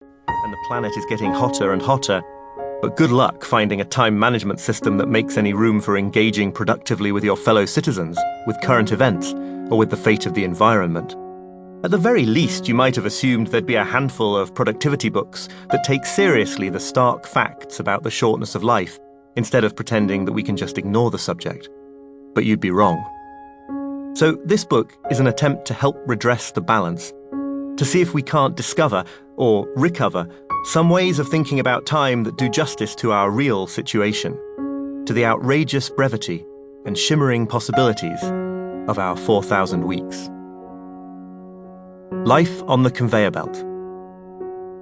and the planet is getting hotter and hotter. But good luck finding a time management system that makes any room for engaging productively with your fellow citizens, with current events, or with the fate of the environment. At the very least, you might have assumed there'd be a handful of productivity books that take seriously the stark facts about the shortness of life, instead of pretending that we can just ignore the subject. But you'd be wrong. So this book is an attempt to help redress the balance, to see if we can't discover, or recover, some ways of thinking about time that do justice to our real situation, to the outrageous brevity and shimmering possibilities of our 4,000 weeks. Life on the conveyor belt.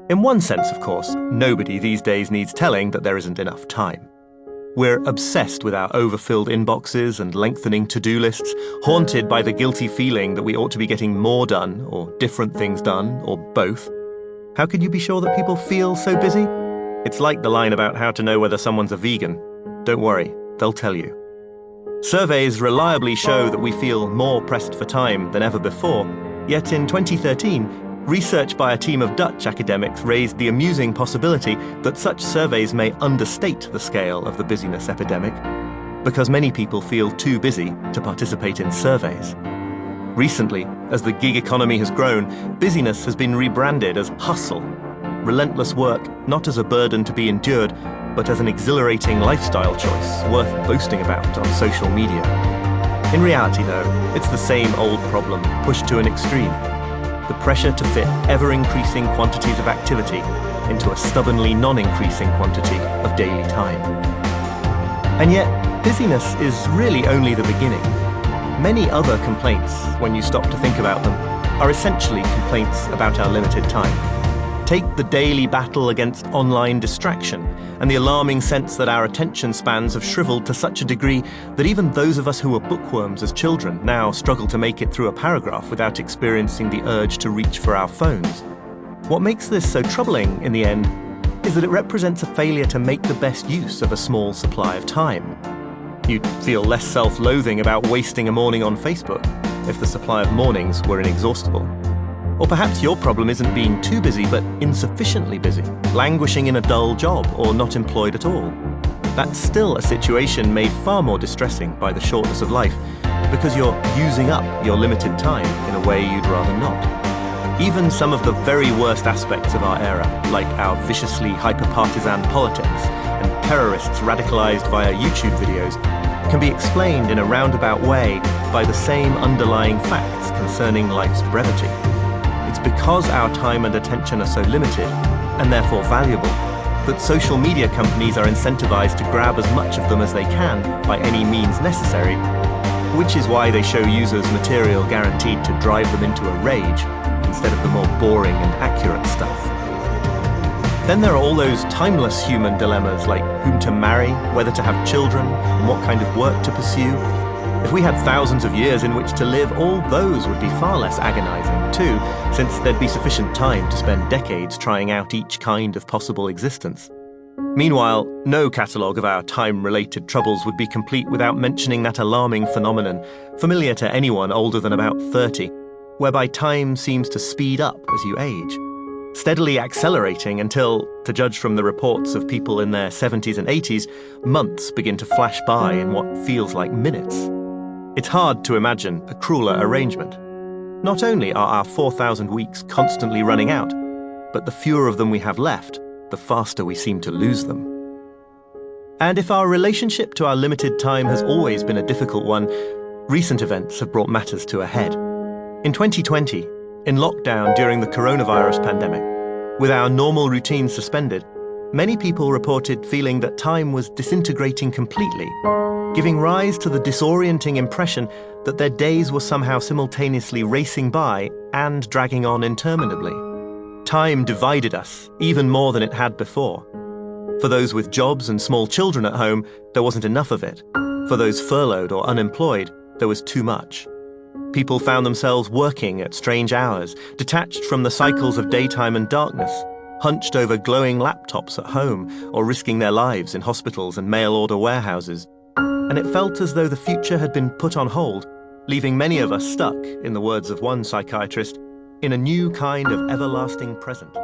In one sense, of course, nobody these days needs telling that there isn't enough time. We're obsessed with our overfilled inboxes and lengthening to-do lists, haunted by the guilty feeling that we ought to be getting more done, or different things done, or both. How can you be sure that people feel so busy? It's like the line about how to know whether someone's a vegan. Don't worry, they'll tell you. Surveys reliably show that we feel more pressed for time than ever before, yet in 2013, research by a team of Dutch academics raised the amusing possibility that such surveys may understate the scale of the busyness epidemic, because many people feel too busy to participate in surveys. Recently, as the gig economy has grown, busyness has been rebranded as hustle, relentless work not as a burden to be endured, but as an exhilarating lifestyle choice worth boasting about on social media. In reality, though, it's the same old problem pushed to an extreme. The pressure to fit ever-increasing quantities of activity into a stubbornly non-increasing quantity of daily time. And yet, busyness is really only the beginning. Many other complaints, when you stop to think about them, are essentially complaints about our limited time. Take the daily battle against online distraction and the alarming sense that our attention spans have shriveled to such a degree that even those of us who were bookworms as children now struggle to make it through a paragraph without experiencing the urge to reach for our phones. What makes this so troubling in the end is that it represents a failure to make the best use of a small supply of time. You'd feel less self-loathing about wasting a morning on Facebook if the supply of mornings were inexhaustible. Or perhaps your problem isn't being too busy, but insufficiently busy, languishing in a dull job or not employed at all. That's still a situation made far more distressing by the shortness of life, because you're using up your limited time in a way you'd rather not. Even some of the very worst aspects of our era, like our viciously hyper-partisan politics and terrorists radicalized via YouTube videos, can be explained in a roundabout way by the same underlying facts concerning life's brevity. It's because our time and attention are so limited, and therefore valuable, that social media companies are incentivized to grab as much of them as they can by any means necessary, which is why they show users material guaranteed to drive them into a rage, instead of the more boring and accurate stuff. Then there are all those timeless human dilemmas like whom to marry, whether to have children, and what kind of work to pursue. If we had thousands of years in which to live, all those would be far less agonizing too, since there'd be sufficient time to spend decades trying out each kind of possible existence. Meanwhile, no catalogue of our time-related troubles would be complete without mentioning that alarming phenomenon, familiar to anyone older than about 30, whereby time seems to speed up as you age, steadily accelerating until, to judge from the reports of people in their 70s and 80s, months begin to flash by in what feels like minutes. It's hard to imagine a crueler arrangement. Not only are our 4,000 weeks constantly running out, but the fewer of them we have left, the faster we seem to lose them. And if our relationship to our limited time has always been a difficult one, recent events have brought matters to a head. In 2020, in lockdown during the coronavirus pandemic, with our normal routines suspended, many people reported feeling that time was disintegrating completely, giving rise to the disorienting impression that their days were somehow simultaneously racing by and dragging on interminably. Time divided us, even more than it had before. For those with jobs and small children at home, there wasn't enough of it. For those furloughed or unemployed, there was too much. People found themselves working at strange hours, detached from the cycles of daytime and darkness, hunched over glowing laptops at home or risking their lives in hospitals and mail-order warehouses. And it felt as though the future had been put on hold, leaving many of us stuck, in the words of one psychiatrist, in a new kind of everlasting present.